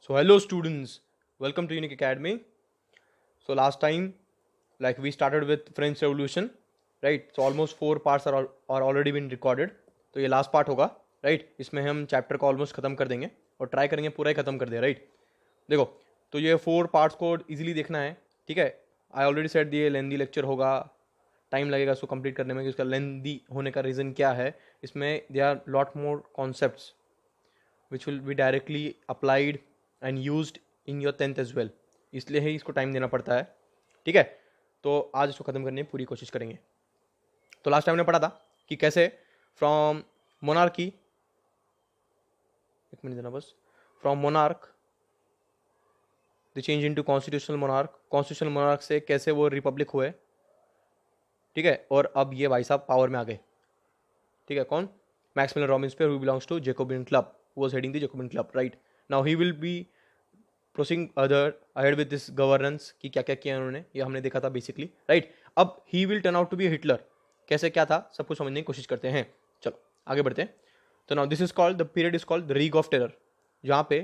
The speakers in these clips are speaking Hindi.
So hello students, welcome to Unique Academy. So last time, like we started with French Revolution, right? So almost 4 parts are already been recorded. तो ये लास्ट पार्ट होगा, राइट? इसमें हम चैप्टर को ऑलमोस्ट खत्म कर देंगे और ट्राई करेंगे पूरा ही खत्म कर दे, राइट? देखो, तो ये 4 पार्ट्स को इजीली देखना है, ठीक है? आई ऑलरेडी सेट दिए लेंदी लेक्चर होगा, टाइम लगेगा इसको कंप्लीट करने में कि उसका लेंदी होने का रीज़न क्या है. इसमें there are lot more concepts which will be directly applied and used in your 10th as well. इसलिए ही इसको टाइम देना पड़ता है, ठीक है? तो आज इसको ख़त्म करने की पूरी कोशिश करेंगे. तो लास्ट टाइम ने पढ़ा था कि कैसे फ्रॉम मोनार्की, एक मिनट देना बस, from monarch the change into constitutional monarch, constitutional monarch से कैसे वो रिपब्लिक हुए, ठीक है? और अब ये भाई साहब पावर में आ गए, ठीक है? कौन? Maximilien Robespierre, who belongs to Jacobin club, was heading the Jacobin club, right? Now he will be proceeding ahead with this governance कि क्या क्या किया उन्होंने, ये हमने देखा था बेसिकली, राइट? अब he will turn out to be Hitler. कैसे क्या था सब कुछ समझने की कोशिश करते हैं. चलो आगे बढ़ते हैं. तो now this is called, the period is called the reign of terror, जहाँ पे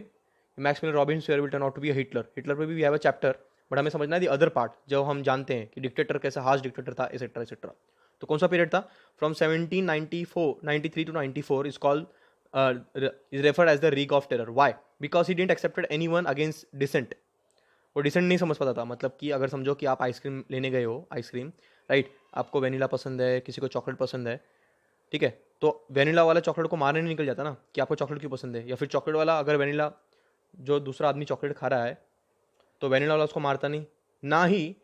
Maximilien Robespierre will turn out to be Hitler. Hitler पे भी we have a chapter, but हमें समझना है दी अदर पार्ट, जो हम जानते हैं कि डिक्टेटर कैसा हार्श डिक्टेटर था, एसेट्रा एसेट्रा. तो कौन सा पीरियड था? From 1793 to 94 is called is referred as the Reign of Terror. Why? Because he didn't accepted anyone against dissent. वो डिसेंट नहीं समझ पाता था. मतलब कि अगर समझो कि आप आइसक्रीम लेने गए हो, आइसक्रीम, राइट? आपको वेनिला पसंद है, किसी को चॉकलेट पसंद है, ठीक है? तो वेनिला वाला चॉकलेट को मारने नहीं निकल जाता ना कि आपको चॉकलेट क्यों पसंद है, या फिर चॉकलेट वाला अगर वेनिला, जो दूसरा आदमी चॉकलेट खा रहा है तो वेनिला वाला उसको मारता नहीं, ना ही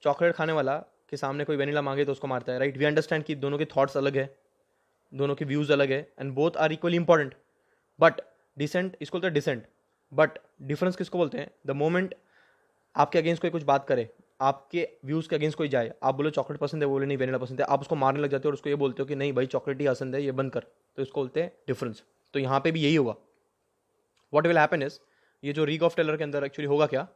चॉकलेट खाने वाला के सामने कोई वेनिला मांगे तो उसको मारता है, राइट? वी अंडरस्टैंड कि दोनों के थॉट्स अलग है, दोनों के व्यूज़ अलग है, and both are equally important. But dissent, इसको बोलते हैं डिसेंट. बट डिफरेंस किसको बोलते हैं? द मोमेंट आपके अगेंस्ट कोई कुछ बात करे, आपके व्यूज़ के अगेंस्ट कोई जाए, आप बोलो चॉकलेट पसंद है, बोले नहीं वेनिला पसंद है, आप उसको मारने लग जाते हो और उसको ये बोलते हो कि नहीं भाई चॉकलेट ही पसंद है, ये बंद कर. तो इसको बोलते हैं डिफरेंस. तो यहाँ पे भी यही होगा. वॉट विल हैपन इज, ये जो रीग ऑफ टेलर के अंदर एक्चुअली होगा क्या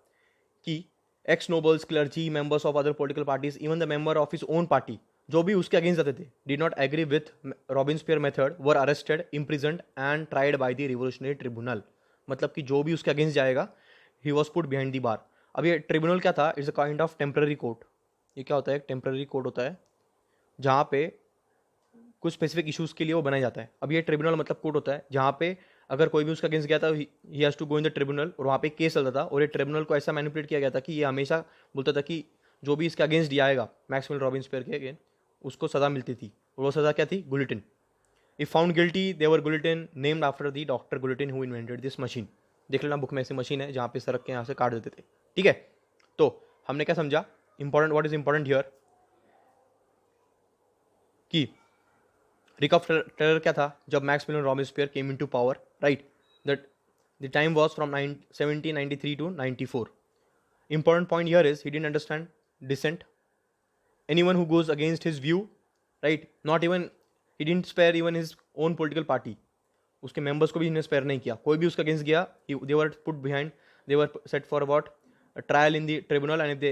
कि ex nobles, clergy, members of other political parties, even the member of his own party, जो भी उसके अगेंस्ट जाते थे, did not agree with Robespierre method, were arrested, imprisoned and tried by the revolutionary tribunal. मतलब कि जो भी उसके अगेंस्ट जाएगा, he was put behind the bar. अब ये ट्रिब्यूनल क्या था? It's a kind of temporary court. ये क्या होता है? एक टेम्पररी कोर्ट होता है जहाँ पे कुछ स्पेसिफिक इशूज़ के लिए वो बनाया जाता है. अब ये ट्रिब्यूनल मतलब कोर्ट होता है जहाँ पे अगर कोई भी उसका अगेंस्ट गया था, he has to go in the tribunal, और वहाँ पे केस चलता था. और ये ट्रिब्यूनल को ऐसा मैनिपुलेट किया गया था कि ये हमेशा बोलता था कि जो भी इसके अगेंस्ट आएगा मैक्सिमिलियन रॉबिन्सपियर के अगेंस्ट, उसको सज़ा मिलती थी. और वो सज़ा क्या थी? Guillotine. If found guilty they were guillotine, named after the doctor Guillotine who invented this machine. देख लेना बुक में ऐसी मशीन है जहाँ पे सड़क के यहाँ से काट देते थे, ठीक है? तो हमने क्या समझा? Important, what is important here कि रिक ऑफ टेरर क्या था? जब Maximilien Robespierre came into power, right? That the time was from 1793 to 94. Important point here is he didn't understand dissent. Anyone who goes against his view, right? Not even, he didn't spare even his own political party. उसके मेंबर्स को भी इन्हें स्पेयर नहीं किया. कोई भी उसका अगेंस्ट गया, they were put behind, they were set for about a trial in the tribunal, and if the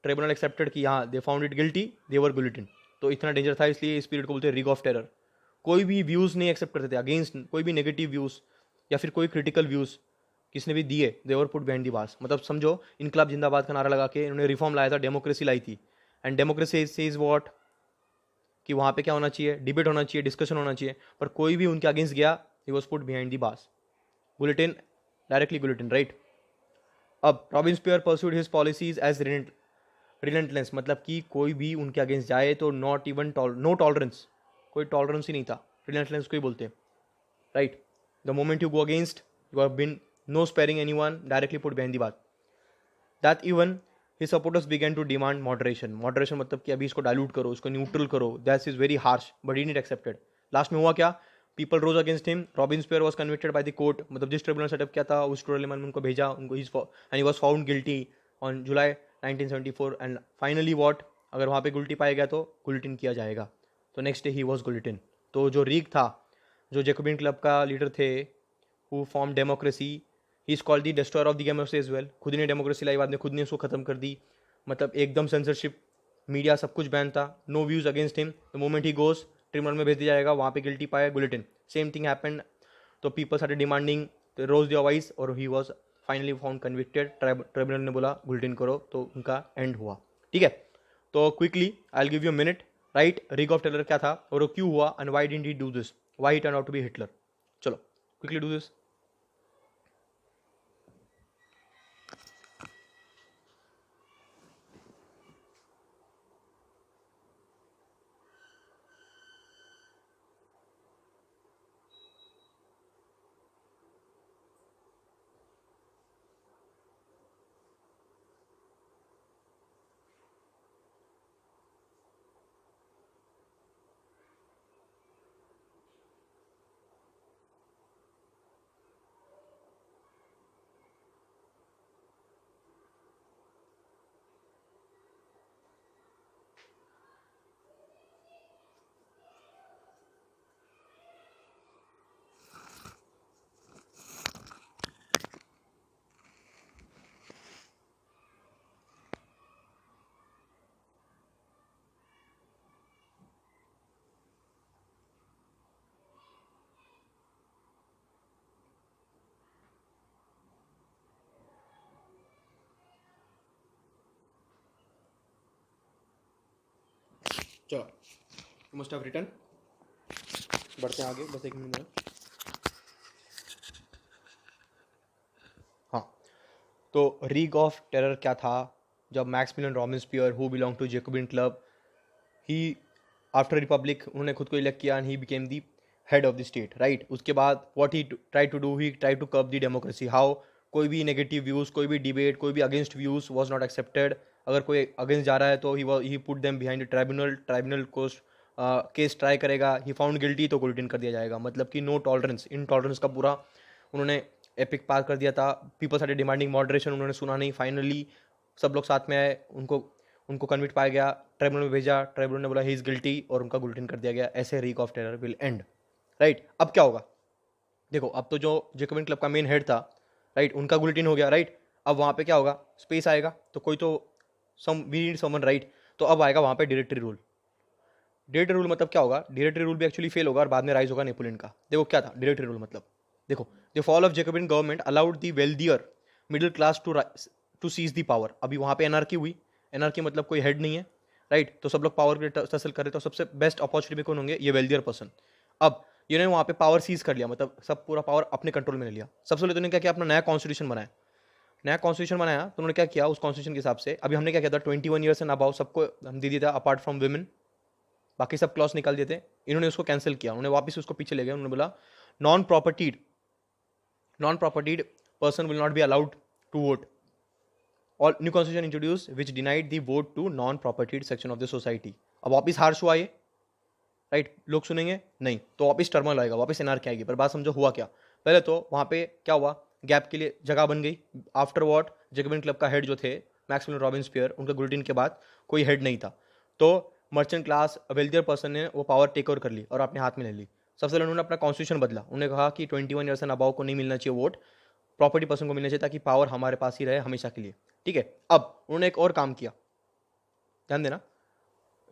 tribunal accepted कि हाँ they found it guilty, they were गुलिटिन. तो इतना डेंजर था, इसलिए इस पीरियड को बोलते हैं रिग ऑफ टेरर. कोई भी व्यूज़ नहीं एक्सेप्ट करते थे अगेंस्ट, कोई भी नेगेटिव व्यूज़ या फिर कोई क्रिटिकल व्यूज़ किसने भी दिए, they were put behind the bars. मतलब समझो इनकलाब जिंदाबाद का नारा लगा के इन्होंने रिफॉर्म लाया था, डेमोक्रेसी लाई थी. एंड डेमोक्रेसी सेज व्हाट कि वहाँ पे क्या होना चाहिए? डिबेट होना चाहिए, डिस्कशन होना चाहिए. पर कोई भी उनके अगेंस्ट गया, he was put behind the bars. Guillotine, directly guillotine, right? अब Robespierre pursued his policies as relentless. मतलब कि कोई भी उनके अगेंस्ट जाए तो नॉट इवन नो टॉलरेंस, कोई टॉलरेंस ही नहीं था. रिलेंटलेस को ही बोलते हैं, right? The moment you go against, you have been no sparing anyone, directly put behind the bar. That even his supporters began to demand moderation. Moderation मतलब कि अभी इसको डाइल्यूट करो, इसको न्यूट्रल करो. That is very harsh, but he didn't accepted. Last में हुआ क्या? People rose against him. Robespierre was convicted by the court. मतलब जिस ट्रिब्यूनल सेटअप किया था उस ट्रिब्यूनल में उनको भेजा, उनको and he was found guilty on July 1974. And finally what, अगर वहाँ पे गुल्टी पाया गया तो गुलिटिन किया जाएगा. तो next day he was guillotine. तो जो रीग था, जो जैकोबिन क्लब का लीडर थे, who form democracy, he is called the destroyer of the democracy as well. खुद ने डेमोक्रेसी लाई, बाद में खुद ने उसको खत्म कर दी. मतलब एकदम सेंसरशिप, मीडिया सब कुछ बैन था, no views against him. The moment he goes tribunal में भेज दिया जाएगा, वहाँ पे गिल्टी पाया, गुलिटिन. Same thing happened. तो पीपल स्टार्टेड डिमांडिंग, रोज दिया वाइस, और he was finally found convicted, tribunal ने बोला गुलिटिन करो, तो उनका एंड हुआ। ठीक है, तो quickly I will give you a minute, right? Reign of terror क्या था और वो क्यों हुआ, and why didn't he do this, why he turn out to be Hitler. चलो क्विकली डू दिस। चलो, यू मस्ट हैव रिटन। बढ़ते हैं आगे, बस एक मिनट में। हाँ, तो रीग ऑफ टेरर क्या था, जब Maximilien Robespierre who belong to Jacobin club, he after republic उन्होंने खुद को इलेक्ट किया and he became the head of the state, right? उसके बाद what he try to do, he try to curb the democracy. How? कोई भी नेगेटिव व्यूज़, कोई भी डिबेट, कोई भी against views was not accepted. अगर कोई अगेंस्ट जा रहा है तो he put them behind the tribunal, tribunal को केस ट्राई करेगा, ही फाउंड गिल्टी तो गुलिटिन कर दिया जाएगा। मतलब कि नो टॉलरेंस, इनटॉलरेंस का पूरा उन्होंने एपिक पार कर दिया था। पीपल स्टार्टेड डिमांडिंग मॉडरेशन, उन्होंने सुना नहीं, फाइनली सब लोग साथ में आए, उनको उनको कन्विक्ट पाया गया, ट्राइब्यूनल में भेजा, ट्राइब्यूनल ने बोला ही इज गिल्टी और उनका गुलिटिन कर दिया गया। ऐसे rig of terror will and, right? अब क्या होगा, देखो, अब तो जो जैकोबिन क्लब का मेन हेड था, राइट, उनका गुलिटिन हो गया, राइट? अब वहाँ पे क्या होगा, स्पेस आएगा, तो कोई तो सम वी नीड समवन, राइट? तो अब आएगा वहाँ पे डायरेक्टरी रूल। डायरेक्टरी रूल मतलब क्या होगा, डायरेक्टरी रूल भी एक्चुअली फेल होगा और बाद में राइज होगा नेपोलियन का। देखो क्या था डायरेक्टरी रूल मतलब, देखो, the fall of Jacobin government allowed the wealthier middle class to seize the power. अभी वहाँ पे एनआरकी हुई, एनआरकी मतलब कोई हेड नहीं है, राइट? तो सब लोग पावर के टसल कर रहे, तो सबसे बेस्ट अपॉर्चुनिटी कौन होंगे, ये वेल्दियर पर्सन। अब इन्होंने वहाँ पे पावर सीज कर लिया, मतलब सब पूरा पावर अपने कंट्रोल में ले लिया। सबसे पहले तो इन्होंने क्या किया, अपना नया कॉन्स्टिट्यूशन बनाया। नया कॉन्स्टिट्यूशन बनाया तो उन्होंने क्या किया, उस कॉन्स्टिट्यूशन के हिसाब से अभी हमने क्या किया था, 21 ईयर्स एंड अबाउ सबको हम दे दिया था अपार्ट फ्रॉम वुमेन, बाकी सब क्लॉज निकाल देते। इन्होंने उसको कैंसिल किया, उन्होंने वापस उसको पीछे ले गए, उन्होंने बोला non propertied person will not be allowed to vote. और new constitution introduce which denied the vote to non propertied section of the society. अब वापस हार्श हुआ ये, राइट? लोग सुनेंगे नहीं, तो वापस टर्मल आएगा, वापस एनआरकी आएगी। पर बात समझो हुआ क्या, पहले तो वहाँ पे क्या हुआ, गैप के लिए जगह बन गई। आफ्टर वॉट जैकोबिन क्लब का हेड जो थे मैक्सिमिलियन रॉबिन्सपियर, उनका गुलिटिन के बाद कोई हेड नहीं था, तो मर्चेंट क्लास वेल्थियर पर्सन ने वो पावर टेक ओवर कर ली और अपने हाथ में ले ली। सबसे पहले उन्होंने अपना कॉन्स्टिट्यूशन बदला, उन्होंने कहा कि 21 ईयर्स एंड अबाउ को नहीं मिलना चाहिए वोट, प्रॉपर्टी पर्सन को मिलना चाहिए, ताकि पावर हमारे पास ही रहे हमेशा के लिए। ठीक है, अब उन्होंने एक और काम किया, ध्यान देना,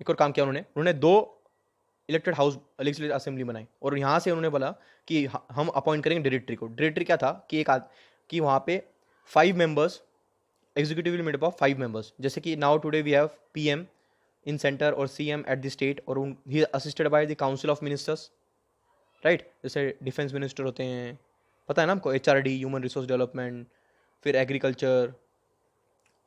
एक और काम किया उन्होंने, दो इलेक्टेड हाउस लेजिस्लेटिव असेंबली बनाई और यहाँ से उन्होंने बोला कि हम अपॉइंट करेंगे डायरेक्टरी को। डायरेक्टरी क्या था कि कि वहाँ पे 5 members, executive will made up of 5 members, जैसे कि now today we have PM in centre और सीएम एट द स्टेट, और he assisted by the council of ministers, right? जैसे डिफेंस मिनिस्टर होते हैं, पता है ना हमको, एचआरडी ह्यूमन रिसोर्स डेवलपमेंट, फिर एग्रीकल्चर,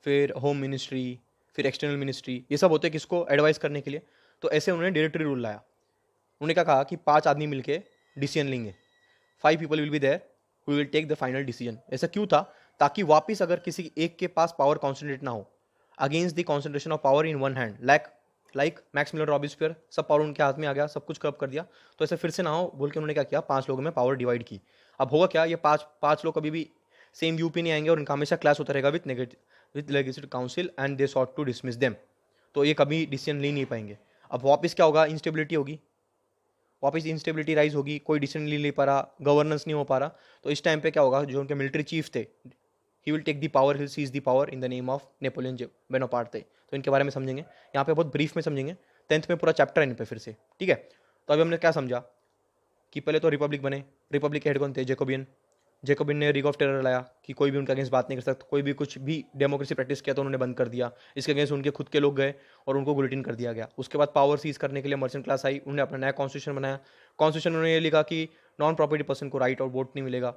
फिर होम मिनिस्ट्री, फिर एक्सटर्नल मिनिस्ट्री, ये सब होते हैं किसको, एडवाइस करने के लिए। तो ऐसे उन्होंने डायरेक्टरी रूल लाया। उन्होंने क्या कहा कि 5 आदमी मिलके डिसीजन लेंगे, 5 people will be there who will take the final decision. ऐसा क्यों था, ताकि वापस अगर किसी एक के पास पावर कॉन्सेंट्रेट ना हो, against the concentration of power in one hand, like Maximilien Robespierre, सब पावर उनके हाथ में आ गया, सब कुछ कर्ब कर दिया, तो ऐसे फिर से ना हो बोल के उन्होंने क्या किया, 5 लोगों में पावर डिवाइड की। अब होगा क्या, ये पाँच लोग कभी भी सेम यूपी नहीं आएंगे और इनका हमेशा क्लास होता रहेगा with legislative council and they sought to dismiss them, तो ये कभी डिसीजन ले नहीं पाएंगे। अब वापस क्या होगा, इंस्टेबिलिटी होगी, वापस इंस्टेबिलिटी राइज होगी, कोई डिसीजन नहीं ले पा रहा, गवर्नेंस नहीं हो पा रहा। तो इस टाइम पे क्या होगा, जो उनके मिलिट्री चीफ थे, he will take the power, he will seize the power in the name of Napoleon Bonaparte थे। तो इनके बारे में समझेंगे यहाँ पे, बहुत ब्रीफ में समझेंगे, 10th में पूरा चैप्टर है इन पे फिर से। ठीक है, तो अभी हमने क्या समझा कि पहले तो रिपब्लिक बने, रिपब्लिक के हेड कौन थे, जैकोबियन, जेकोबिन ने रीग ऑफ टेरर लाया कि कोई भी उनके अगेंस्ट बात नहीं कर सकता, कोई भी कुछ भी डेमोक्रेसी प्रैक्टिस किया तो उन्होंने बंद कर दिया। इसके अगेंस्ट उनके खुद के लोग गए और उनको गुलेटिन कर दिया गया। उसके बाद पावर सीज करने के लिए मर्चेंट क्लास आई, उन्होंने अपना नया कॉन्स्टिट्यूशन बनाया। कॉन्स्टिट्यूशन उन्होंने ये लिखा कि नॉन प्रॉपर्टी पर्सन को राइट और वोट नहीं मिलेगा।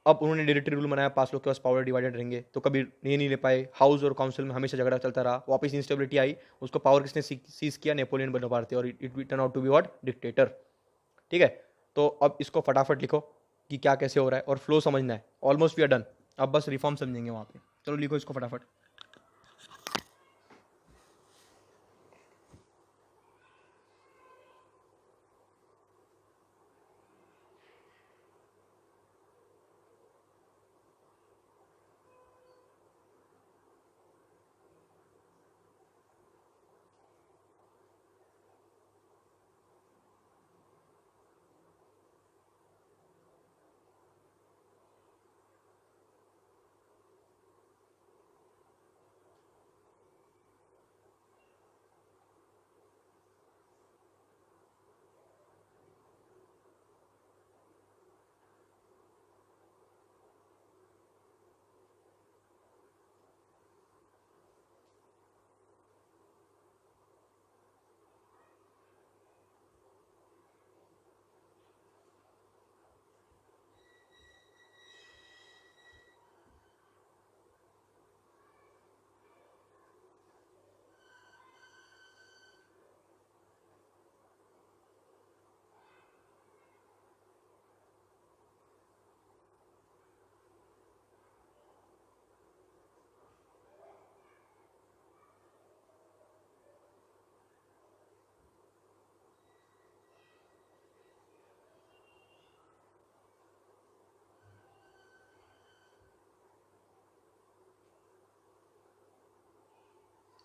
अब उन्होंने हेरेडिटरी रूल बनाया, 5 लोग के पास पावर डिवाइडेड रहेंगे, तो कभी ये नहीं ले पाए। हाउस और काउंसिल में हमेशा झगड़ा चलता रहा। वापस इंस्टेबिलिटी आई, उसको पावर किसने सीज किया? नेपोलियन बोनापार्टे, और it turn out to be what? Dictator. ठीक है, तो अब इसको फटाफट लिखो कि क्या कैसे हो रहा है और फ्लो समझना है। ऑलमोस्ट वी आर डन, अब बस रिफॉर्म समझेंगे वहाँ पे। चलो लिखो इसको फटाफट।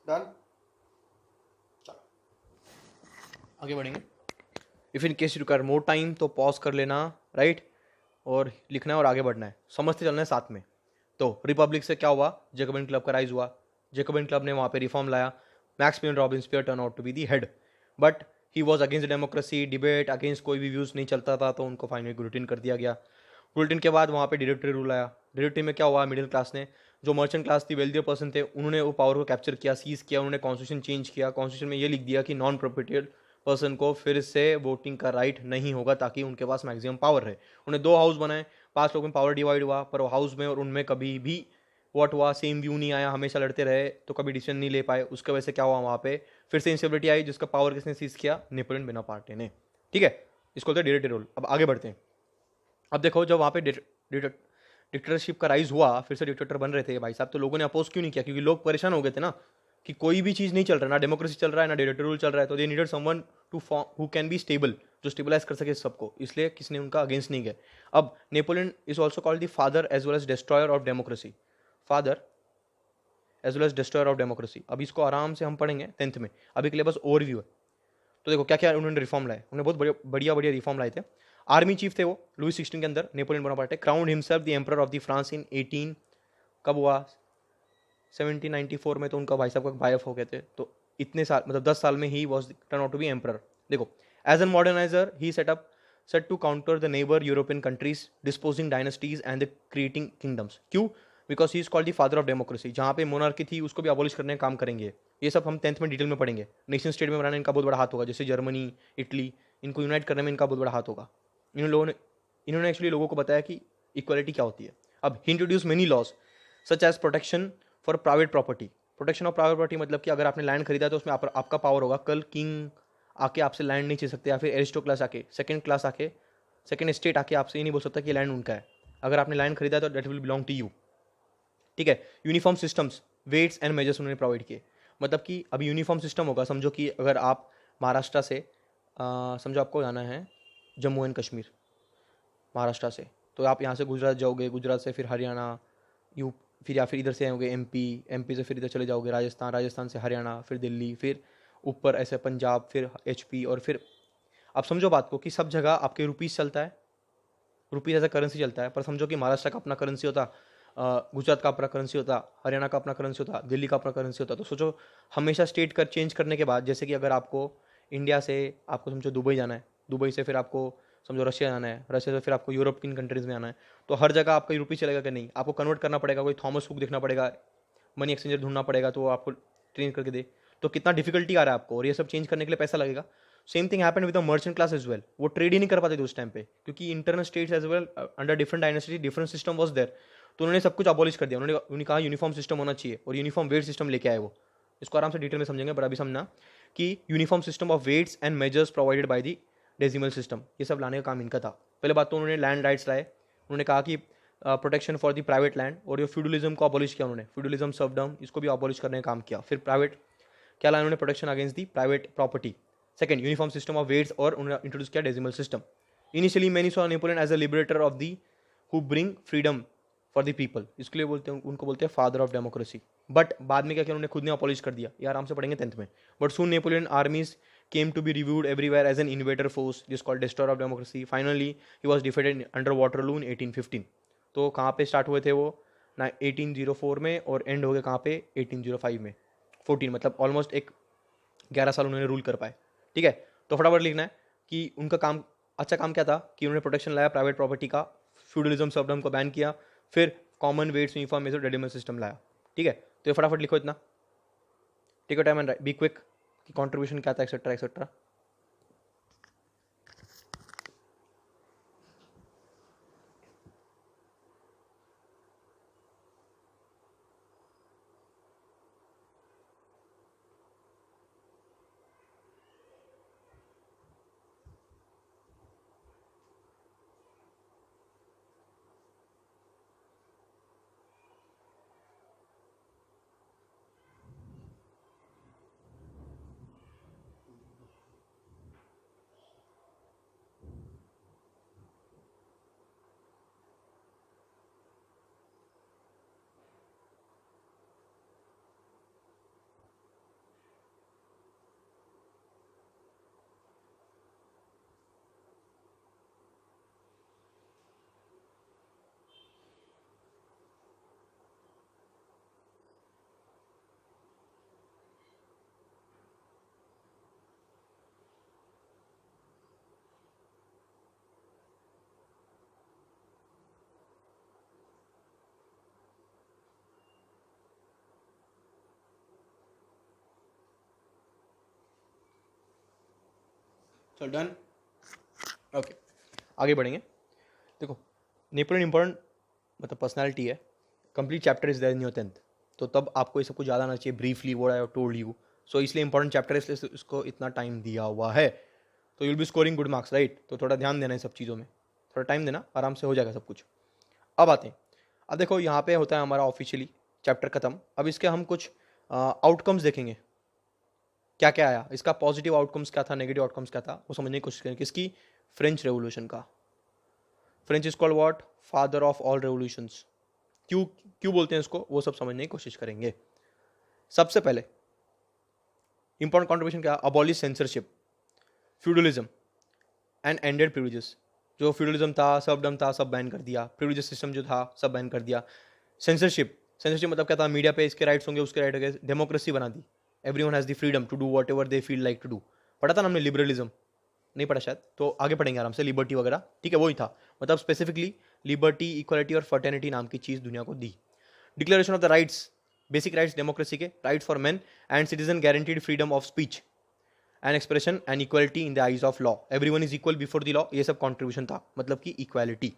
डन, आगे बढ़ेंगे। If in case you require more time तो पॉज कर लेना, राइट, और लिखना है और आगे बढ़ना है, समझते चलना है साथ में। तो रिपब्लिक से क्या हुआ? जेकोबिन क्लब का राइज हुआ। जेकोबिन क्लब ने वहाँ पे रिफॉर्म लाया। Maximilien Robespierre turn out to be the head, but he was against democracy, debate against कोई भी व्यूज़ नहीं चलता था, तो उनको फाइनली गुलेटिन कर दिया गया। गुलेटिन के बाद वहाँ पे डिरेक्टरी रूल आया। डिरेक्टरी में क्या हुआ? मिडिल क्लास ने, जो मर्चेंट क्लास थी, वेल्दियर पर्सन थे, उन्होंने वो पावर को कैप्चर किया, सीज किया। उन्होंने कॉन्स्टिट्यूशन चेंज किया। कॉन्स्टिट्यूशन में ये लिख दिया कि नॉन प्रोपर्टियल पर्सन को फिर से वोटिंग का राइट नहीं होगा, ताकि उनके पास मैक्सिमम पावर रहे। उन्हें 2 हाउस बनाए, 5 लोगों में पावर डिवाइड हुआ, पर वो हाउस में और उनमें कभी भी व्हाट हुआ? सेम व्यू नहीं आया, हमेशा लड़ते रहे, तो कभी डिसीजन नहीं ले पाए। उसके वजह से क्या हुआ? वहाँ पे फिर से इंस्टेबिलिटी आई, जिसका पावर किसने सीज किया? नेपोलियन बोनापार्टे ने। ठीक है, इसको होता है डिरेक्टरी रूल। अब आगे बढ़ते हैं। अब देखो, जब वहाँ पे डिक्टेटरशिप का राइज हुआ, फिर से डिक्टेटर बन रहे थे भाई साहब, तो लोगों ने अपोज क्यों नहीं किया? क्योंकि लोग परेशान हो गए थे ना कि कोई भी चीज़ नहीं चल रहा, ना डेमोक्रेसी चल रहा है, ना डिक्टेटर रूल चल रहा है, तो they needed someone to form who can be stable, जो स्टेबलाइज कर सके सबको। इसलिए किसने उनका अगेंस्ट नहीं गए। अब Napoleon is also called the father as well as destroyer of democracy. Father as well as destroyer of democracy. अब इसको आराम से हम पढ़ेंगे 10th में, अभी के लिए बस ओवरव्यू है। तो देखो क्या क्या उन्होंने रिफॉर्म लाए। उन्होंने बहुत बढ़िया बढ़िया रिफॉर्म लाए थे। आर्मी चीफ थे वो लुई 16 के अंदर, Napoleon Bonaparte crowned himself the emperor of the France in 18, कब हुआ? 1794 में। तो उनका भाई साहब का बायफ हो गए थे, तो इतने साल, मतलब 10 साल में he was turn out to be emperor. देखो, as an moderniser he set to counter the neighbour European countries, disposing dynasties and the creating kingdoms. क्यों? Because he is called the father of democracy. जहाँ पे मोनार्की थी उसको भी अबॉलिश करने का काम करेंगे। ये सब हम 10th में डिटेल में पढ़ेंगे। नेशन स्टेट में बनाने इनका बहुत बड़ा हाथ होगा, जैसे जर्मनी, इटली, इनको यूनाइट करने में इनका बहुत बड़ा हाथ होगा। इन्होंने एक्चुअली लोगों को बताया कि इक्वालिटी क्या होती है। अब he introduce many laws such as protection for private property. Protection of private property मतलब कि अगर आपने लैंड खरीदा तो उसमें आपका पावर होगा। कल किंग आके आपसे लैंड नहीं छीन सकते, या फिर एरिस्टोक्लास आके, सेकंड क्लास आके, सेकंड स्टेट आके आपसे ये नहीं बोल सकता कि लैंड उनका है। अगर आपने लैंड खरीदा तो that will belong to you. ठीक है। Uniform systems, weights and measures उन्होंने प्रोवाइड किए। मतलब कि अभी यूनिफॉर्म सिस्टम होगा। समझो कि अगर आप महाराष्ट्र से समझो आपको जाना है जम्मू एंड कश्मीर महाराष्ट्र से, तो आप यहाँ से गुजरात जाओगे, गुजरात से फिर हरियाणा, फिर या फिर इधर से आओगे एमपी, एमपी से फिर इधर चले जाओगे राजस्थान, राजस्थान से हरियाणा, फिर दिल्ली, फिर ऊपर ऐसे पंजाब, फिर एचपी, और फिर आप समझो बात को कि सब जगह आपके रुपीज़ चलता है, रुपीज़ एज अ करेंसी चलता है। पर समझो कि महाराष्ट्र का अपना करेंसी होता, गुजरात का अपना करेंसी होता, हरियाणा का अपना करेंसी होता, दिल्ली का अपना करेंसी होता। तो सोचो हमेशा स्टेट कर चेंज करने के बाद, जैसे कि अगर आपको इंडिया से आपको समझो दुबई जाना है, दुबई से फिर आपको समझो रशिया जाना है, रशिया से फिर आपको यूरोपियन कंट्रीज़ में आना है, तो हर जगह आपका यूरोपी चलेगा कि नहीं, आपको कन्वर्ट करना पड़ेगा, कोई थॉमस कुक देखना पड़ेगा, मनी एक्सचेंजर ढूंढना पड़ेगा तो वो आपको ट्रेन करके दे, तो कितना डिफिकल्टी आ रहा है आपको, और ये सब चेंज करने के लिए पैसा लगेगा। Same thing happened with the merchant class as well, वो ट्रेड ही नहीं कर पाते थे उस टाइम पे, क्योंकि internal states as well under different dynasty different system was there, तो उन्होंने सब कुछ अबॉलिश कर दिया, उन्होंने कहा यूनिफॉर्म सिस्टम होना चाहिए, और यूनिफॉर्म वेट सिस्टम लेके आए वो। इसको आराम से डिटेल में समझेंगे, पर अभी समझना कि uniform system of weights and measures provided by the decimal system, ये सब लाने का काम इनका था। पहले बात तो उन्होंने लैंड राइट्स लाए, उन्होंने कहा कि protection for the private land, और ये फ्यूडलिज्म को अबॉलिश किया उन्होंने, फ्यूडलिज्म सर्वडम इसको भी अबॉलिश करने का काम किया। फिर प्राइवेट क्या लाया उन्होंने, protection against the private property. Second, uniform system of weights, और उन्होंने इंट्रोड्यूस किया decimal system. Initially many saw Napoleon as a liberator of the who bring freedom for the people, इसके लिए बोलते हैं, उनको बोलते हैं फादर ऑफ डेमोक्रेसी। बट बाद में क्या किया उन्होंने, खुद ने अबॉलिश कर दिया, ये आराम से पढ़ेंगे 10th में। But soon Napoleon आर्मीज came to be reviewed everywhere as an invader force, just called destroyer of democracy. Finally, he was defeated under Waterloo in 1815. तो कहाँ पे स्टार्ट हुए थे वो ना 1804 में, और एंड हो गए कहाँ पे 1805 में, 14, मतलब ऑलमोस्ट एक 11 साल उन्होंने रूल कर पाए। ठीक है, तो फटाफट लिखना है कि उनका काम, अच्छा काम क्या था कि उन्होंने प्रोटेक्शन लाया प्राइवेट प्रॉपर्टी का, फ्यूडलिज्म सर्वडम को बैन किया, फिर common weights uniform measure decimal system लाया। ठीक है, तो ये फटाफट लिखो इतना। Take your time and be quick कि कंट्रीब्यूशन क्या था, एक्सेट्रा एक्सेट्रा। चल डन, ओके आगे बढ़ेंगे। देखो नेपोलियन इंपॉर्टेंट मतलब पर्सनालिटी है, complete chapter is there in your 10th, तो तब आपको ये सब कुछ ज़्यादा आना चाहिए, briefly what I have told you, so इसलिए इंपॉर्टेंट चैप्टर है, इसलिए इसको इतना टाइम दिया हुआ है, तो you'll be scoring good marks right, तो थोड़ा ध्यान देना है सब चीज़ों में, थोड़ा टाइम देना, आराम से हो जाएगा सब कुछ। अब आते हैं, अब देखो यहाँ पे होता है हमारा ऑफिशियली चैप्टर खत्म, अब इसके हम कुछ आउटकम्स देखेंगे, क्या क्या आया इसका, पॉजिटिव आउटकम्स क्या था, नेगेटिव आउटकम्स क्या था, वो समझने की कोशिश करेंगे। किसकी, फ्रेंच रेवोल्यूशन का। French is called what, father of all revolutions. क्यों क्यों बोलते हैं इसको, वो सब समझने की कोशिश करेंगे। सबसे पहले इंपॉर्टेंट कॉन्ट्रीब्यूशन क्या, abolish censorship, feudalism and ended privileges. जो फ्यूडलिज्म था, सर्वडम था, सब बैन कर दिया, प्रिविलेज सिस्टम जो था सब बैन कर दिया। सेंसरशिप, सेंसरशिप मतलब क्या था, मीडिया पे इसके राइट्स होंगे उसके राइट होंगे, डेमोक्रेसी बना दी, everyone has the freedom to do whatever they feel like to do. पढ़ा था ना हमने लिबरलिज्म, नहीं पढ़ा शायद, तो आगे पढ़ेंगे आराम से, लिबर्टी वगैरह, ठीक है वही था, मतलब स्पेसिफिकली लिबर्टी, इक्वालिटी और फर्टर्निटी नाम की चीज़ दुनिया को दी। Declaration of the rights, basic rights democracy के, rights for men and citizen, guaranteed freedom of speech and expression and equality in the eyes of law, everyone is equal before the law, ये सब कॉन्ट्रीब्यूशन था, मतलब कि equality.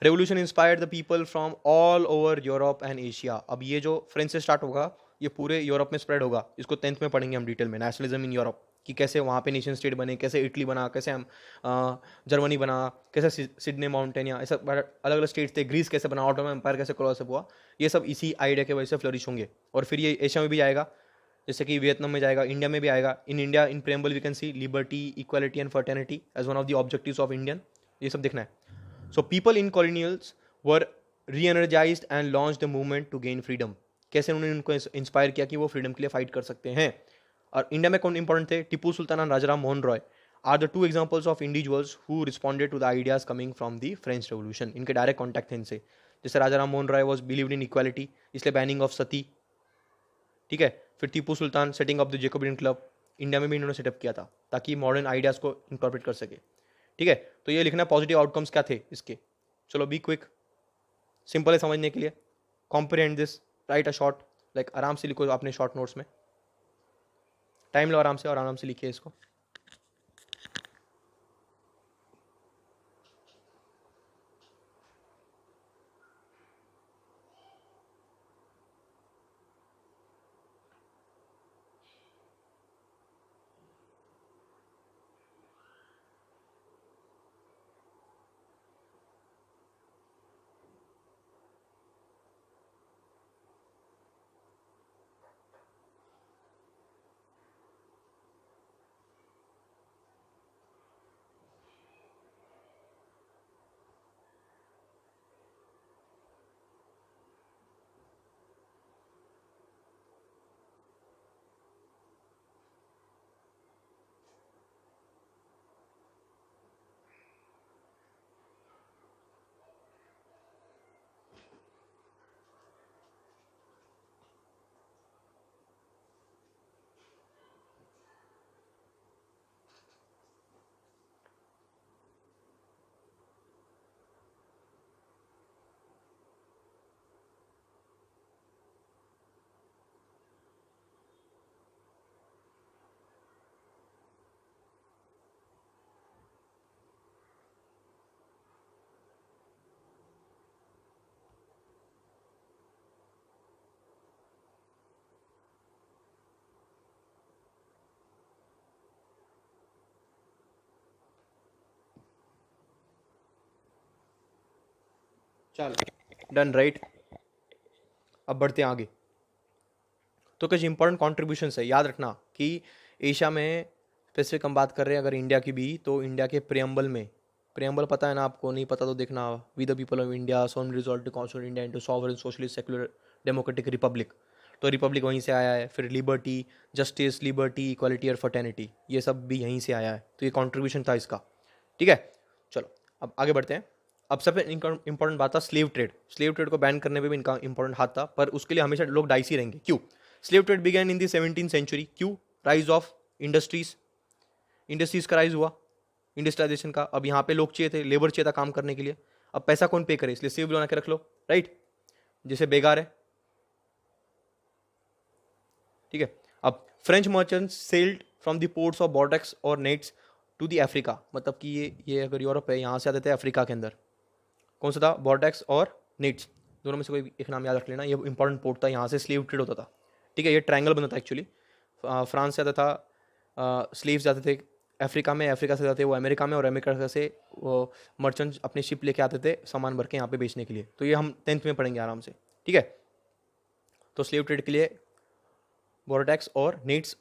Revolution inspired the people from all over Europe and Asia. अब ये जो फ्रेंच से स्टार्ट होगा ये पूरे यूरोप में स्प्रेड होगा, इसको 10th में पढ़ेंगे हम डिटेल में, नेशनलिज्म इन यूरोप, कि कैसे वहाँ पे नेशन स्टेट बने, कैसे इटली बना, कैसे हम जर्मनी बना, कैसे सिडनी माउंटेन या ऐसा अलग अलग स्टेट्स थे, ग्रीस कैसे बना, ऑटोमन एम्पायर कैसे क्रॉस हुआ, ये सब इसी आइडिया के वजह से फ्लरिश होंगे। और फिर ये एशिया में भी आएगा, जैसे कि वियतनाम में जाएगा, इंडिया में भी आएगा। In India in preamble we can see liberty, equality and fraternity as one of the objectives of Indian, ये सब देखना है। So people in colonials were re-energised and launch the movement to gain freedom, कैसे उन्होंने उनको इंस्पायर किया कि वो फ्रीडम के लिए फाइट कर सकते हैं। और इंडिया में कौन इंपॉर्टेंट थे, Tipu Sultan and Rajaram Mohan Roy are the two examples of individuals who responded to the ideas coming from the French revolution. इनके डायरेक्ट कॉन्टैक्ट थे इनसे, जैसे Rajaram Mohan Roy was believed in equality, इसलिए बैनिंग ऑफ सती, ठीक है। फिर Tipu Sultan setting of the Jacobin club, India में भी इन्होंने सेटअप किया था ताकि मॉडर्न आइडियाज़ को इंकॉर्पोरेट कर सके, ठीक है, तो ये लिखना है पॉजिटिव आउटकम्स क्या थे इसके। चलो बी क्विक, सिंपल है समझने के लिए, comprehend this, right a short, like आराम से लिखो अपने शॉर्ट नोट्स में, टाइम लो आराम से और आराम से लिखिए इसको। चलो डन, राइट। अब बढ़ते हैं आगे। तो कुछ इंपॉर्टेंट कॉन्ट्रीब्यूशन है, याद रखना कि एशिया में स्पेसिफिक हम बात कर रहे हैं अगर इंडिया की भी, तो इंडिया के प्रियम्बल में, प्रियम्बल पता है ना आपको, नहीं पता तो देखना, we the people of India solemnly resolved to constitute India into sovereign socialist secular democratic republic, तो रिपब्लिक वहीं से आया है। फिर लिबर्टी, जस्टिस, लिबर्टी, इक्वालिटी और फर्टेनिटी, ये सब भी यहीं से आया है, तो ये कॉन्ट्रीब्यूशन था इसका, ठीक है। चलो अब आगे बढ़ते हैं। अब सबसे इंपॉर्टेंट बात था स्लेव ट्रेड। स्लेव ट्रेड को बैन करने पे भी इनका इंपॉर्टेंट हाथ था, पर उसके लिए हमेशा लोग डाइसी रहेंगे। क्यों? Slave trade began in the 17th century. क्यों? राइज ऑफ इंडस्ट्रीज, इंडस्ट्रीज का राइज हुआ, इंडस्ट्रियलाइजेशन का। अब यहाँ पे लोग चाहिए थे, लेबर चाहिए था काम करने के लिए। अब पैसा कौन पे करे, इसलिए स्लेव बना के रख लो, राइट, जैसे बेगार है, ठीक है। अब French merchants sailed from the ports of Bordeaux और नेट्स टू द अफ्रीका, मतलब कि ये अगर यूरोप है, यहाँ से आते थे अफ्रीका के अंदर। कौन सा था? बॉर्डेक्स और नीड्स, दोनों में से कोई एक नाम याद रख लेना। ये इंपॉर्टेंट पोर्ट था, यहाँ से स्लीव ट्रेड होता था, ठीक है। ये ट्रायंगल बनता था एक्चुअली। फ्रांस से आता था, स्लीव्स जाते थे अफ्रीका में, अफ्रीका से जाते वो अमेरिका में, और अमेरिका से वो मर्चेंट अपने शिप लेके आते थे सामान भर के यहाँ पे बेचने के लिए। तो ये हम 10th में पढ़ेंगे आराम से, ठीक है। तो स्लीव ट्रेड के लिए बॉर्डेक्स और Nantes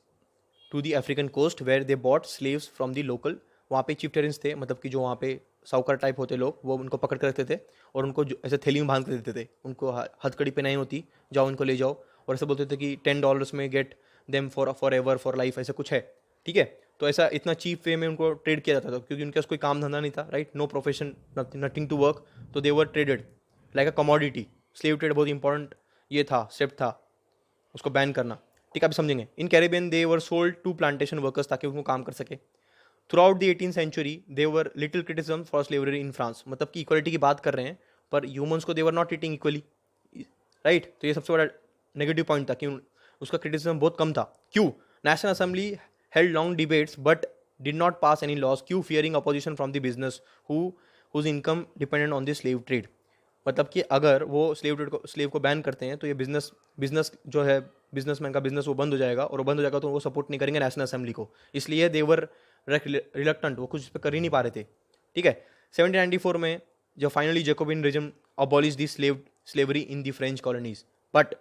to the African coast where they bought slaves from the local. वहाँ पे चीफ टेरेंस थे, मतलब कि जो वहाँ पे साउकर टाइप होते लोग, वो उनको पकड़ कर रखते थे और उनको ऐसे थैली में बांध कर देते थे। उनको हथकड़ी पे नहीं होती, जाओ उनको ले जाओ, और ऐसे बोलते थे कि $10 में get them for ever for life, ऐसे कुछ है, ठीक है। तो ऐसा इतना चीप वे में उनको ट्रेड किया जाता था, क्योंकि उनके पास कोई काम धंधा नहीं था, right, no profession, nothing to work, तो they were traded like a commodity. Slave trade बहुत इंपॉर्टेंट ये था, स्टेप था उसको बैन करना, ठीक है। अभी समझेंगे। In Caribbean they were sold to plantation workers, ताकि उनको काम कर सके। Throughout the 18th century they were little criticism for slavery in France, मतलब कि इक्वलिटी की बात कर रहे हैं, पर ह्यूमंस को they were not treating equally, right. तो ये सबसे बड़ा नेगेटिव पॉइंट था कि उसका क्रिटिसिज्म बहुत कम था। क्यों? National assembly held long debates but did not pass any laws. क्यों? Fearing opposition from the business whose income dependent on the slave trade, मतलब कि अगर वो स्लेव को बैन करते हैं तो ये बिजनेस जो है, बिजनेसमैन का बिजनेस वो बंद हो जाएगा, और वो बंद हो जाएगा तो वो सपोर्ट नहीं करेंगे नेशनल असेंबली को, इसलिए देवर रिलक्टेंट, वो कुछ इस पर कर ही नहीं पा रहे थे, ठीक है। 1794 में जब finally Jacobin regime abolish the slavery in the French colonies, but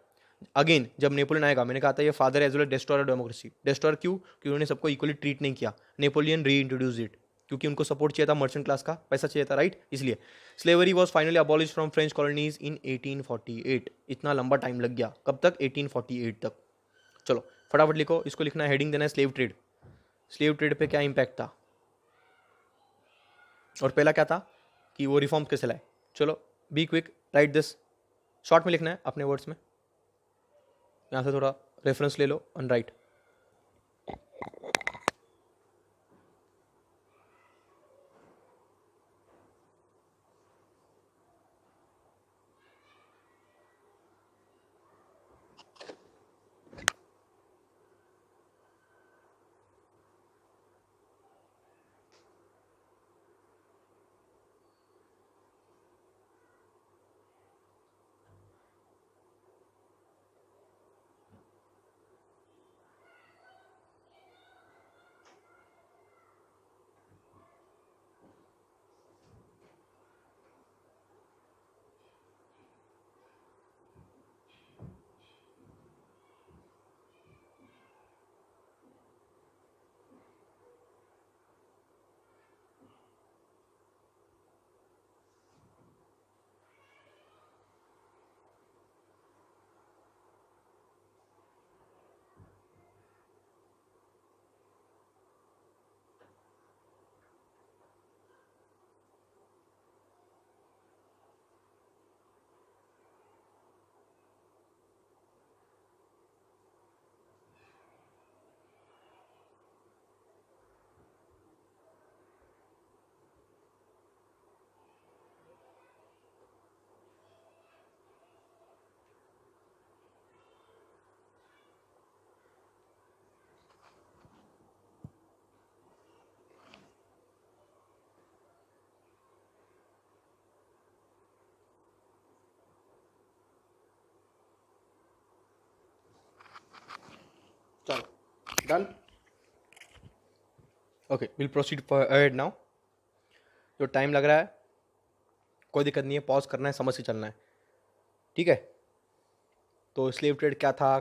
again जब नेपोलियन आएगा, मैंने कहा था ये father as well destroyer democracy. Destroyer क्यों? क्योंकि उन्होंने सबको इक्वली ट्रीट नहीं किया। नेपोलियन री इंट्रोड्यूस इट, क्योंकि उनको सपोर्ट चाहिए था, मर्चेंट क्लास का पैसा चाहिए था, राइट, इसलिए। Slavery was finally abolish from French colonies इन 1848। इतना लंबा टाइम लग गया, कब तक? 1848 तक। चलो फटाफट लिखो, इसको लिखना है, हेडिंग देना है स्लेव ट्रेड। स्लेव ट्रेड पे क्या इंपैक्ट था, और पहला क्या था कि वो रिफॉर्म्स कैसे लाए। चलो be quick, right this, short में लिखना है अपने वर्ड्स में, यहाँ से थोड़ा रेफरेंस ले लो and write. Done. Okay, will proceed ahead now. जो टाइम लग रहा है कोई दिक्कत नहीं है, पॉज करना है, समझ के चलना है, ठीक है. तो स्लेव ट्रेड क्या था,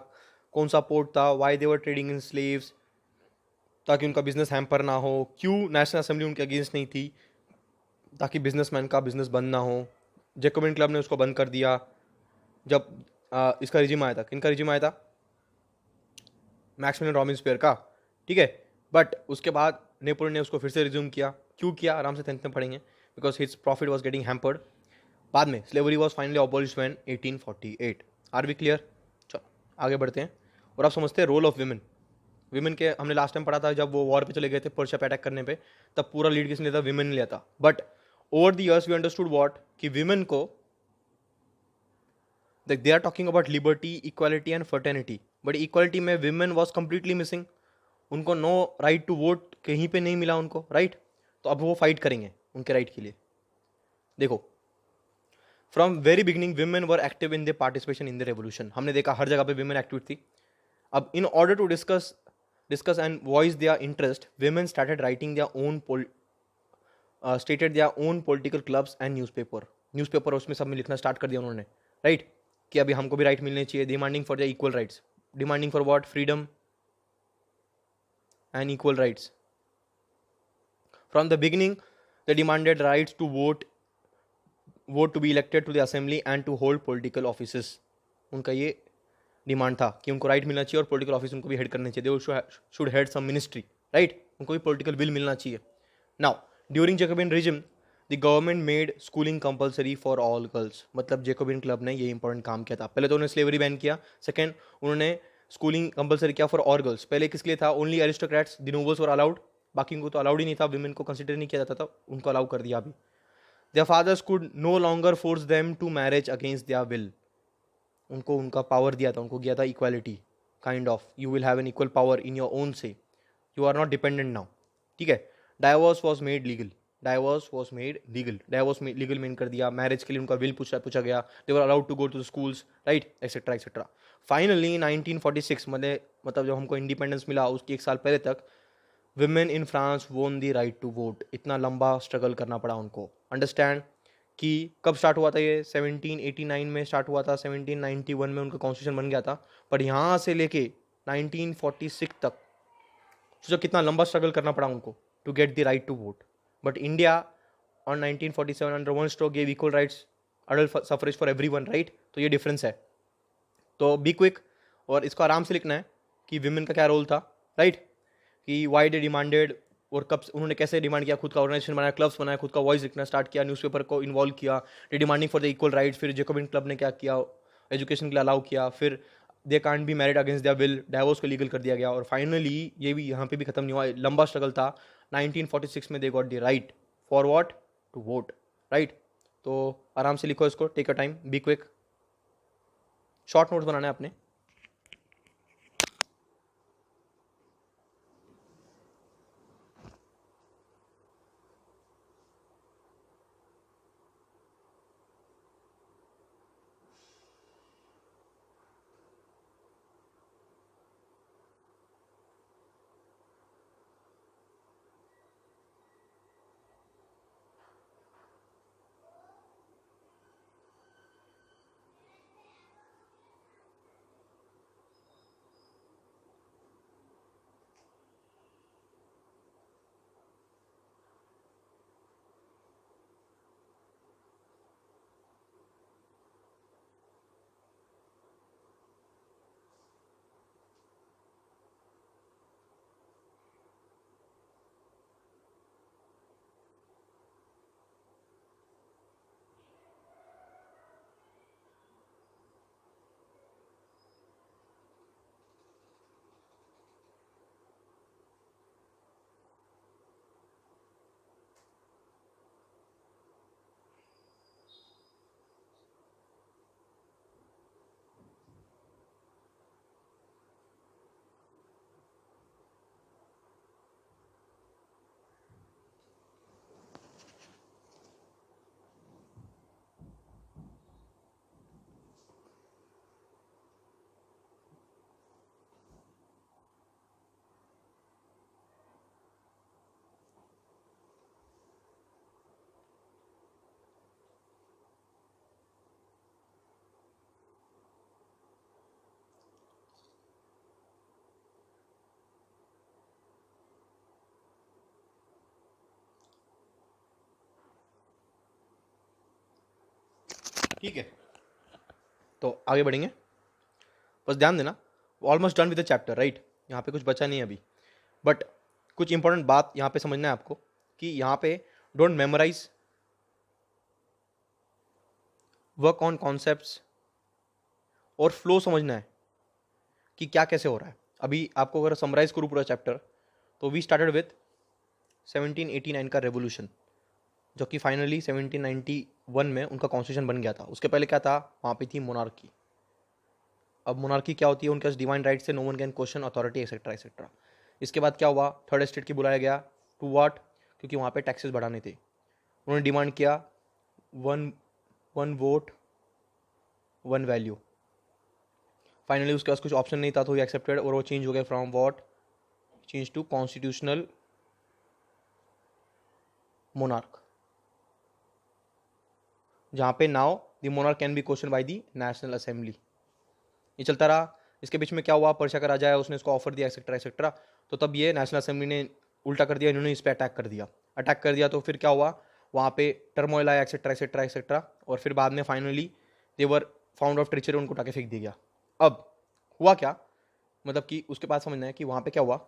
कौन सा पोर्ट था, why they were trading in slaves, ताकि उनका बिजनेस हैम्पर ना हो, क्यों नेशनल असेंबली उनके अगेंस्ट नहीं थी, ताकि बिजनेसमैन का बिजनेस बंद ना हो. जैकोबिन क्लब ने उसको बंद कर दिया जब इसका रिजिम आया था. किनका रिजिम आया था? मैक्समिलियन रॉबिन्सपियर का, ठीक है. बट उसके बाद नेपोलियन ने उसको फिर से रिज्यूम किया. क्यों किया, आराम से 10th में पढ़ेंगे. Because his profit was getting hampered. बाद में slavery was finally abolished when 1848. Are we clear? चलो आगे बढ़ते हैं. और आप समझते हैं रोल ऑफ विमेन. विमेन के हमने लास्ट टाइम पढ़ा था जब वो वॉर पे चले गए थे पर्शिया पे अटैक करने पे, तब पूरा लीड किसने लिया था? विमेन ने लिया था. But over the years we understood what, कि विमेन को they are talking about liberty, equality and fraternity, but equality में विमेन वॉज कंप्लीटली मिसिंग. उनको नो राइट टू वोट कहीं पे नहीं मिला उनको, राइट. तो अब वो फाइट करेंगे उनके राइट के लिए. देखो, from very beginning women were active in the participation in the revolution. हमने देखा हर जगह पे विमेन एक्टिव थी. अब in order to discuss and voice their interest, women started writing their own started their own political clubs and newspaper उसमें सब में लिखना स्टार्ट कर दिया उन्होंने, राइट. कि अभी हमको भी राइट मिलने चाहिए. Demanding for the equal rights. Demanding for what? Freedom and equal rights. From the beginning, they demanded rights to vote to be elected to the assembly and to hold political offices. उनका ये डिमांड था कि उनको राइट मिलना चाहिए और पॉलिटिकल ऑफिस उनको भी हेड करने चाहिए. They should head some ministry, right. उनको भी पॉलिटिकल विल मिलना चाहिए. Now during Jacobin regime the government made schooling compulsory for all girls. मतलब जैकोबिन क्लब ने ये इंपॉर्टेंट काम किया था. पहले तो उन्होंने स्लेवरी बैन किया. सेकेंड, उन्होंने स्कूलिंग कंपलसरी किया फॉर ऑल गर्ल्स. पहले किसके लिए था? Only aristocrats, the nobles were allowed. बाकी को तो अलाउड ही नहीं था, विमेन को कंसिडर नहीं किया जाता था. उनको अलाउ कर दिया. अभी their fathers could no longer force them to marriage against their will. उनको उनका पावर दिया था, उनको किया था equality, kind of. You will have an equal power in your own say. You are not dependent now, ठीक है. Divorce was made legal. Divorce legal मेन कर दिया. मैरिज के लिए उनका विल पूछा गया. They were allowed to go to the schools, right, etcetera etcetera. Finally 1946 मतलब जब हमको इंडिपेंडेंस मिला उसके एक साल पहले तक women in France won the right to vote. इतना लंबा स्ट्रगल करना पड़ा उनको. अंडरस्टैंड कि कब स्टार्ट हुआ था ये? 1789 में स्टार्ट हुआ था. 1791 में उनका कॉन्स्टिट्यूशन बन गया था. पर यहाँ से लेके 1946 तक सोचो कितना लंबा स्ट्रगल करना पड़ा उनको to get the right to vote. But India on 1947 under one stroke gave equal rights, adult suffrage for everyone, right. तो ये डिफरेंस है. तो बी क्विक और इसको आराम से लिखना है कि विमेन का क्या रोल था, राइट. कि वाई दे डिमांडेड और कब उन्होंने कैसे डिमांड किया, खुद का ऑर्गेनाइजेशन बनाया, क्लब्स बनाया, खुद का वॉइस लिखना स्टार्ट किया, न्यूज़पेपर को इन्वॉल्व किया. They demanding for the equal rights. फिर जैकोबिन क्लब ने क्या किया? एजुकेशन के लिए अलाउ किया. फिर they can't be married against their will. Divorce को लीगल कर दिया गया. और फाइनली ये भी यहाँ पे भी खत्म नहीं हुआ, लंबा स्ट्रगल था. 1946 में they got the right for what? To vote, right. तो आराम से लिखो इसको, take a time, be quick. Short notes बनाना है आपने. ठीक है, तो आगे बढ़ेंगे, बस ध्यान देना, almost done with the chapter, right. यहाँ पे कुछ बचा नहीं है अभी, बट कुछ इंपॉर्टेंट बात यहाँ पे समझना है आपको कि यहाँ पे don't memorise, work on concepts और फ्लो समझना है कि क्या कैसे हो रहा है। अभी आपको अगर समराइज करूँ पूरा चैप्टर, तो वी स्टार्टेड विथ 1789 का रेवोल्यूशन, जो कि फाइनली 1791 में उनका कॉन्स्टिट्यूशन बन गया था। उसके पहले क्या था, वहाँ पे थी मोनार्की। अब मोनार्की क्या होती है, उनके पास डिवाइन राइट से no one can question authority etcetera etcetera. इसके बाद क्या हुआ, थर्ड स्टेट की बुलाया गया, टू व्हाट, क्योंकि वहाँ पे टैक्सेस बढ़ाने थे। उन्होंने डिमांड किया one one vote one value. Finally उसके पास कुछ ऑप्शन नहीं था, तो ही एक्सेप्टेड, और वो चेंज हो गया from what, change to constitutional monarch, जहाँ पे now the monarch can be question by the national assembly. ये चलता रहा। इसके बीच में क्या हुआ, पर्शिया का राजा है, उसने इसको ऑफर दिया एक्सेट्रा एक्सेट्रा, तो तब ये नेशनल असेंबली ने उल्टा कर दिया, इन्होंने इस पर अटैक कर दिया। तो फिर क्या हुआ, वहाँ पे टर्मोइल आया एक्सेट्रा एक्सेट्रा एक्सेट्रा, और फिर बाद में फाइनली देवर फाउंड ऑफ ट्रिचर, उनको उठा के फेंक दिया गया। अब हुआ क्या, मतलब कि उसके बाद समझना है कि वहाँ पे क्या हुआ,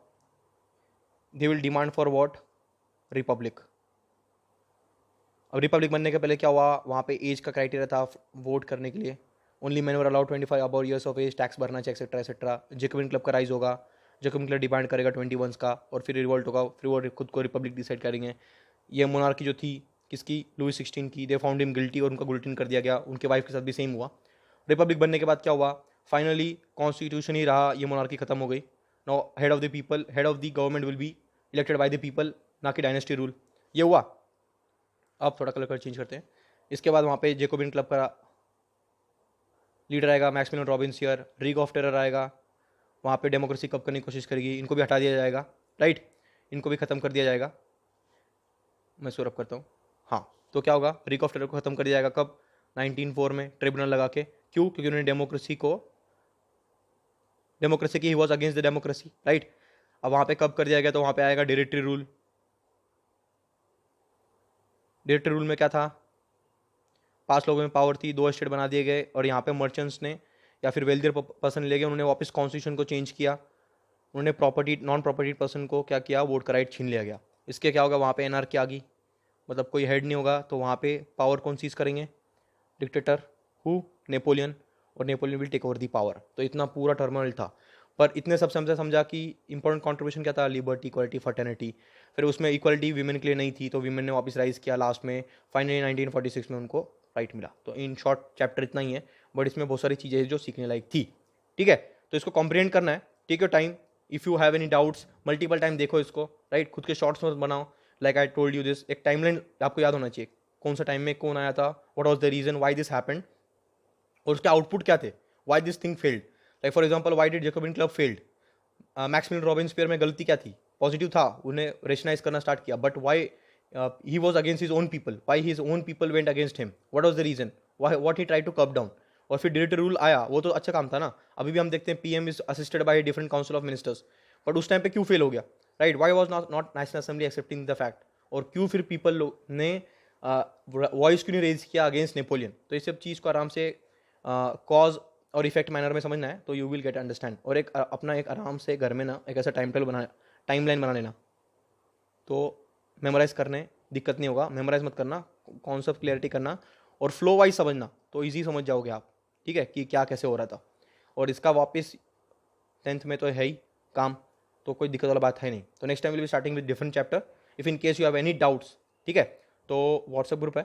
they will demand for what, Republic. अब रिपब्लिक बनने के पहले क्या हुआ, वहाँ पे एज का क्राइटेरिया था वोट करने के लिए, only men were allowed 25 about years of age, tax भरना चाहिए एक्सेट्रा एक्सेट्रा। जैकोबिन क्लब का राइज होगा, जैकोबिन क्लब डिमांड करेगा 21 का, और फिर रिवोल्ट होगा, फिर वो खुद को रिपब्लिक डिसाइड करेंगे। ये मोनार्की जो थी किसकी, लुई 16 की, दे फाउंड हिम गिल्टी, और उनका गुल्टिन कर दिया गया। उनके वाइफ के साथ भी सेम हुआ। रिपब्लिक बनने के बाद क्या हुआ, फाइनली कॉन्स्टिट्यूशन ही रहा, ये मोनार्की खत्म हो गई। Now head of the people, head of the government will be elected by the people, ना कि डायनेस्टी रूल। ये हुआ। अब थोड़ा कलर चेंज करते हैं। इसके बाद वहाँ पे जैकोबिन क्लब का लीडर आएगा मैक्सिमिलियन रॉबिन्सियर, लीग ऑफ टेरर आएगा, वहाँ पे डेमोक्रेसी कब करने की कोशिश करेगी, इनको भी हटा दिया जाएगा, राइट, इनको भी खत्म कर दिया जाएगा। मैं सौरभ करता हूँ, हाँ, तो क्या होगा, लीग ऑफ टेरर को खत्म कर दिया जाएगा कब, 1904 में ट्रिब्यूनल लगा के। क्यों, क्योंकि उन्होंने डेमोक्रेसी की, ही was against the democracy, right. अब वहाँ पे कब कर दिया गया, तो वहाँ पे आएगा डायरेक्टरी रूल। डायरेक्टरी रूल में क्या था, 5 लोगों में पावर थी, 2 स्टेट बना दिए गए, और यहाँ पे मर्चेंट्स ने या फिर वेल्दियर पर्सन ले गए, उन्होंने वापस कॉन्स्टिट्यूशन को चेंज किया। उन्होंने प्रॉपर्टी, नॉन प्रॉपर्टी पर्सन को क्या किया, वोट का राइट छीन लिया गया। इसके क्या होगा, वहाँ पे एनार्की आ गई, मतलब कोई हेड नहीं होगा, तो वहाँ पे पावर कौन सीज करेंगे, डिक्टेटर, हु, नेपोलियन, और Napoleon will take over the power. तो इतना पूरा टर्मोइल था, पर इतने सब से समझा कि इंपॉर्टेंट कॉन्ट्रीब्यूशन क्या था, लिबर्टी, इक्वालिटी, फर्टर्निटी। फिर उसमें इक्वालिटी वीमेन के लिए नहीं थी, तो वीमेन ने वापस राइज किया लास्ट में, फाइनली 1946 में उनको राइट मिला। तो इन शॉर्ट चैप्टर इतना ही है, बट इसमें बहुत सारी चीज़ें जो सीखने लायक थी, ठीक है। तो इसको कॉम्प्रिहेंड करना है, take your time, if you have any doubts multiple time देखो इसको, राइट, खुद के शॉर्ट्स मत बनाओ। Like I told you this, एक टाइमलाइन आपको याद होना चाहिए, कौन सा टाइम में कौन आया था, what was the reason why this happened, और उसके आउटपुट क्या थे, why this thing failed. Like for example, why did Jacobin club failed, Maximilien Robespierre में गलती क्या थी, पॉजिटिव था, उन्हें रेशनाइज करना स्टार्ट किया, but why he was against his own people, why his own people went against him, what was the reason, what he try to cop down. और फिर डायरेक्टरी रूल आया, वो तो अच्छा काम था ना, अभी भी हम देखते हैं PM is assisted by different council of ministers, but उस टाइम पे क्यों फेल हो गया, right, why was not national assembly accepting the fact, और क्यों फिर पीपल ने वॉइस क्यों नहीं रेज किया अगेंस्ट नेपोलियन। तो इस सब चीज़ को आराम से कॉज और इफेक्ट मैनर में समझना है, तो यू विल गेट अंडरस्टैंड। और एक अपना एक आराम से घर में ना एक ऐसा टाइमलाइन बना लेना, तो मेमोराइज करने दिक्कत नहीं होगा। मेमोराइज मत करना, कॉन्सेप्ट क्लियरिटी करना और फ्लो वाइज समझना, तो इजी समझ जाओगे आप, ठीक है, कि क्या कैसे हो रहा था। और इसका वापस 10th में तो है ही काम, तो कोई दिक्कत वाला बात है नहीं। तो next time will be starting with different chapter, if in case you have any doubts, ठीक है, तो व्हाट्सएप ग्रुप है,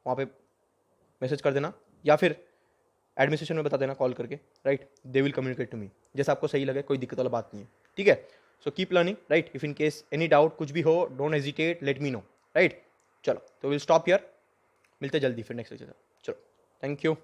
वहाँ पे मैसेज कर देना, या फिर एडमिनिस्ट्रेशन में बता देना कॉल करके, right, they will communicate to me, जैसा आपको सही लगे, कोई दिक्कत वाला बात नहीं है, ठीक है। So keep learning, right, if in case any doubt कुछ भी हो, don't hesitate, let me know, right. चलो, तो विल स्टॉप हियर, मिलते जल्दी फिर नेक्स्ट लेक्चर। चलो, थैंक यू।